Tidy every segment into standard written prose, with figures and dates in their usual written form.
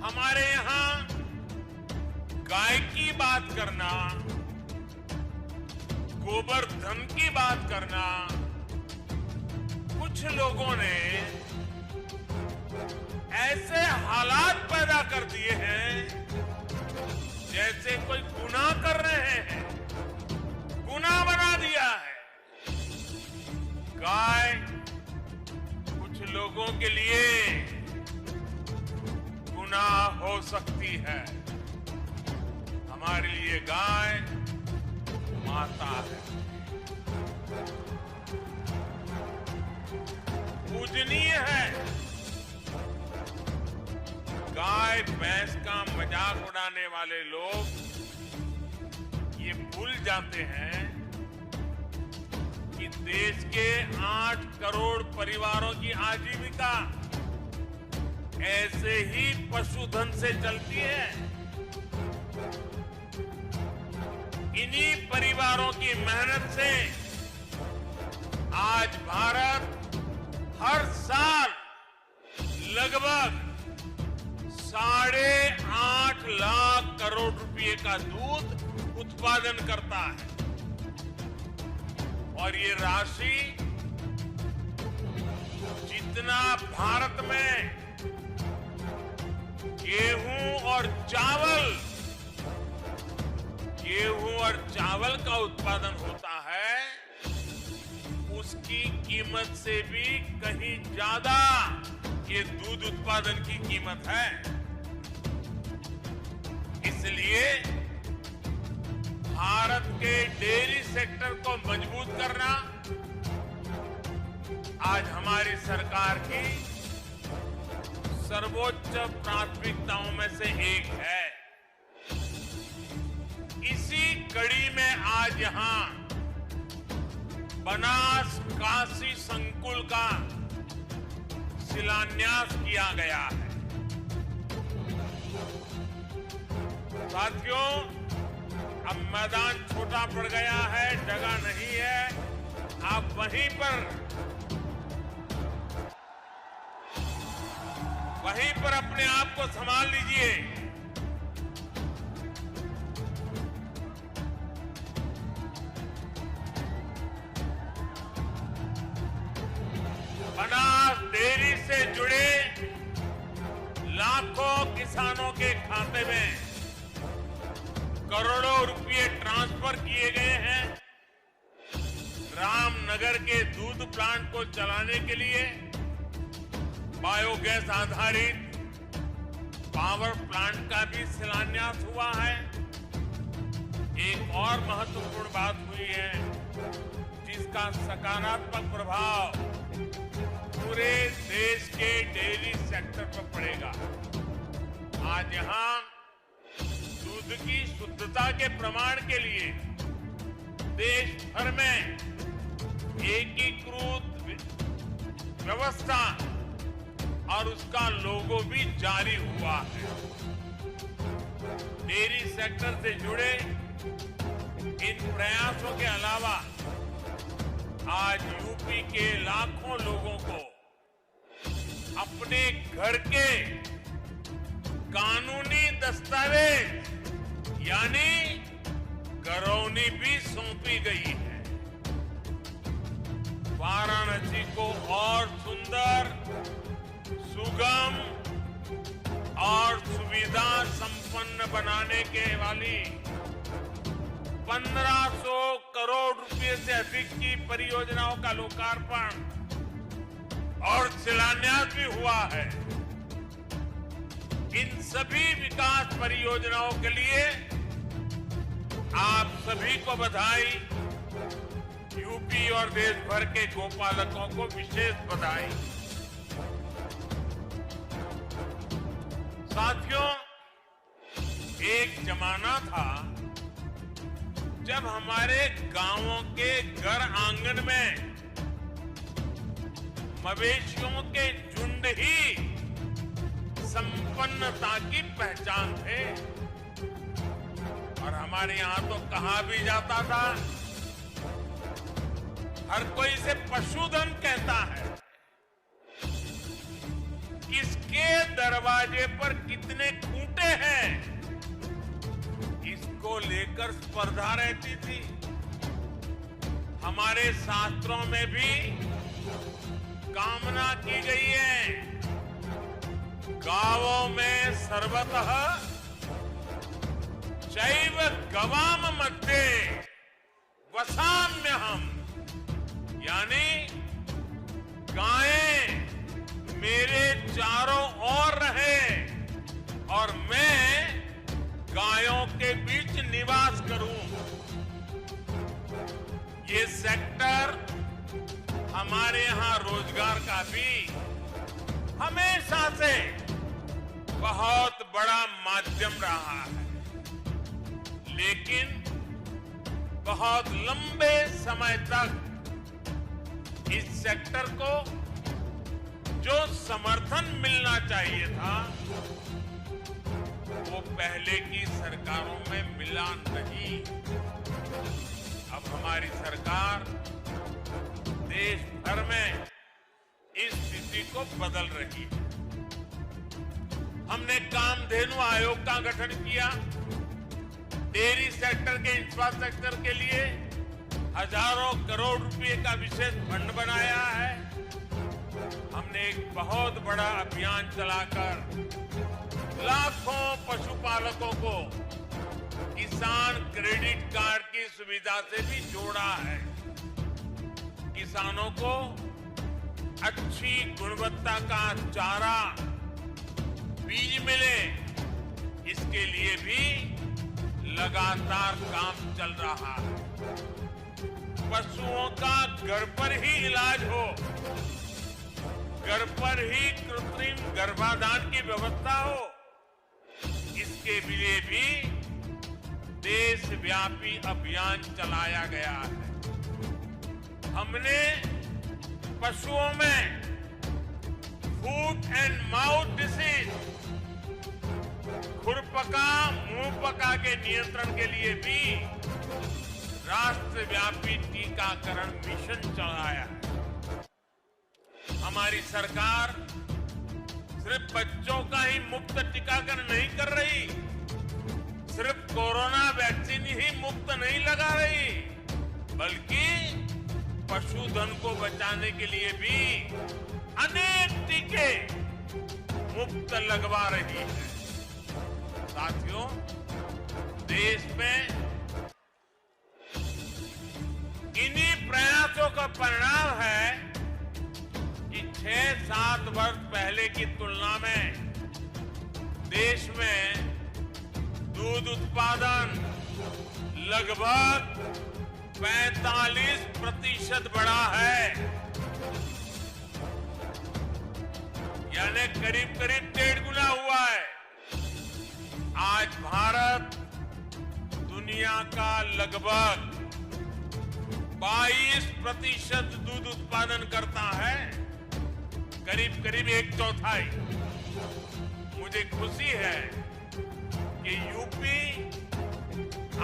हमारे यहाँ गाय की बात करना, गोवर्धन की बात करना, कुछ लोगों ने ऐसे हालात पैदा कर दिए हैं जैसे कोई गुनाह कर रहे हैं, गुनाह बना दिया है। गाय कुछ लोगों के लिए गुनाह हो सकती है, हमारे लिए गाय माता है, पूजनीय है। गाय भैंस का मजाक उड़ाने वाले लोग ये भूल जाते हैं कि देश के 8 करोड़ परिवारों की आजीविका ऐसे ही पशुधन से चलती है। इन्हीं परिवारों की मेहनत से आज भारत हर साल लगभग 8.5 लाख करोड़ रुपए का दूध उत्पादन करता है और ये राशि जितना भारत में गेहूं और चावल का उत्पादन होता है, उसकी कीमत से भी कहीं ज्यादा ये दूध उत्पादन की कीमत है। इसलिए भारत के डेयरी सेक्टर को मजबूत करना आज हमारी सरकार की सर्वोच्च प्राथमिकताओं में से एक है। इसी कड़ी में आज यहां बनास काशी संकुल का शिलान्यास किया गया है। साथियों, अब मैदान छोटा पड़ गया है, जगह नहीं है, आप वहीं पर अपने आप को संभाल लीजिए। बनास डेयरी से जुड़े लाखों किसानों के खाते में करोड़ों रुपए ट्रांसफर किए गए हैं। रामनगर के दूध प्लांट को चलाने के लिए बायोगैस आधारित पावर प्लांट का भी शिलान्यास हुआ है। एक और महत्वपूर्ण बात हुई है जिसका सकारात्मक प्रभाव पूरे देश के डेयरी सेक्टर पर पड़ेगा। आज यहां दूध की शुद्धता के प्रमाण के लिए देश भर में एकीकृत व्यवस्था और उसका लोगो भी जारी हुआ है। डेयरी सेक्टर से जुड़े इन प्रयासों के अलावा आज यूपी के लाखों लोगों को अपने घर के कानूनी दस्तावेज यानी घरौनी भी सौंपी गई है। वाराणसी को और सुंदर, सुगम और सुविधा संपन्न बनाने के वाली 1500 करोड़ रुपए से अधिक की परियोजनाओं का लोकार्पण और शिलान्यास भी हुआ है। इन सभी विकास परियोजनाओं के लिए आप सभी को बधाई, यूपी और देश भर के गोपालकों को विशेष बधाई। साथियों, एक जमाना था जब हमारे गांवों के घर आंगन में मवेशियों के झुंड ही संपन्नता की पहचान थे और हमारे यहां तो कहा भी जाता था, हर कोई इसे पशुधन कहता है। किसके दरवाजे पर कितने खूंटे हैं, इसको लेकर स्पर्धा रहती थी। हमारे शास्त्रों में भी कामना की गई है, गावों में सर्वतः चैव गवाम मध्ये वसाम्यहम्, यानी गायें मेरे चारों ओर रहे और मैं गायों के बीच निवास करूं। ये सेक्टर हमारे यहां रोजगार का भी हमेशा से बहुत बड़ा माध्यम रहा है, लेकिन बहुत लंबे समय तक इस सेक्टर को जो समर्थन मिलना चाहिए था वो पहले की सरकारों में मिला नहीं। अब हमारी सरकार देश भर में इस स्थिति को बदल रही है। हमने कामधेनु आयोग का गठन किया, डेयरी सेक्टर के इंफ्रास्ट्रक्चर के लिए हजारों करोड़ रुपए का विशेष फंड बनाया है। हमने एक बहुत बड़ा अभियान चलाकर लाखों पशुपालकों को किसान क्रेडिट कार्ड की सुविधा से भी जोड़ा है। किसानों को अच्छी गुणवत्ता का चारा, बीज मिले, इसके लिए भी लगातार काम चल रहा है। पशुओं का घर पर ही इलाज हो, घर पर ही कृत्रिम गर्भाधान की व्यवस्था हो, इसके लिए भी देशव्यापी अभियान चलाया गया है। हमने पशुओं में फूट एंड माउथ डिसीज, खुरपका मुंहपका के नियंत्रण के लिए भी राष्ट्रव्यापी टीकाकरण मिशन चलाया है। हमारी सरकार सिर्फ बच्चों का ही मुफ्त टीकाकरण नहीं कर रही, सिर्फ कोरोना वैक्सीन ही मुफ्त नहीं लगा रही, बल्कि पशुधन को बचाने के लिए भी अनेक टीके मुफ्त लगवा रही है। साथियों, देश में इन्हीं प्रयासों का परिणाम है कि 6-7 वर्ष पहले की तुलना में देश में दूध उत्पादन लगभग 45% बढ़ा है, यानी करीब करीब 1.5 गुना हुआ है। आज भारत दुनिया का लगभग 22% दूध उत्पादन करता है, करीब करीब 1/4। मुझे खुशी है कि यूपी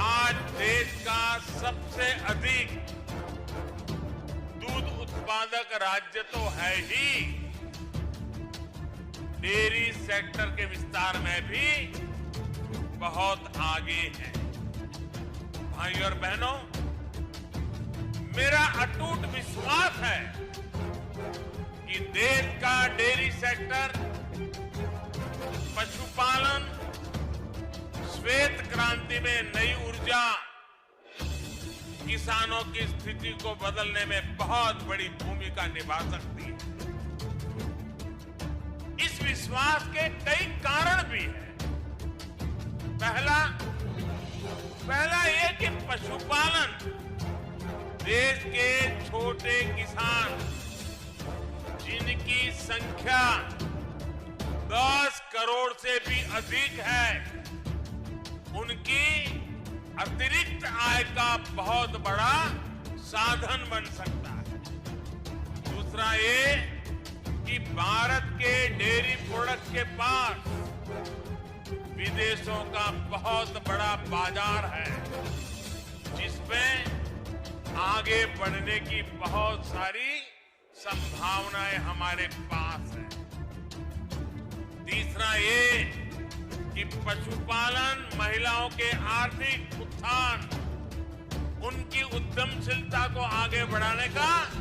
आज देश का सबसे अधिक दूध उत्पादक राज्य तो है ही, डेयरी सेक्टर के विस्तार में भी बहुत आगे है। भाइयों और बहनों, मेरा अटूट विश्वास है कि देश का डेयरी सेक्टर, पशुपालन, श्वेत क्रांति में नई ऊर्जा किसानों की स्थिति को बदलने में बहुत बड़ी भूमिका निभा सकती है। इस विश्वास के कई कारण भी हैं। पहला ये कि पशुपालन, देश के छोटे किसान जिनकी संख्या 10 करोड़ से भी अधिक है, उनकी अतिरिक्त आय का बहुत बड़ा साधन बन सकता है। दूसरा ये कि भारत के डेयरी प्रोडक्ट के पास विदेशों का बहुत बड़ा बाजार है, जिसमें आगे बढ़ने की बहुत सारी संभावनाएं हमारे पास हैं। करना ये कि पशुपालन महिलाओं के आर्थिक उत्थान, उनकी उद्यमशीलता को आगे बढ़ाने का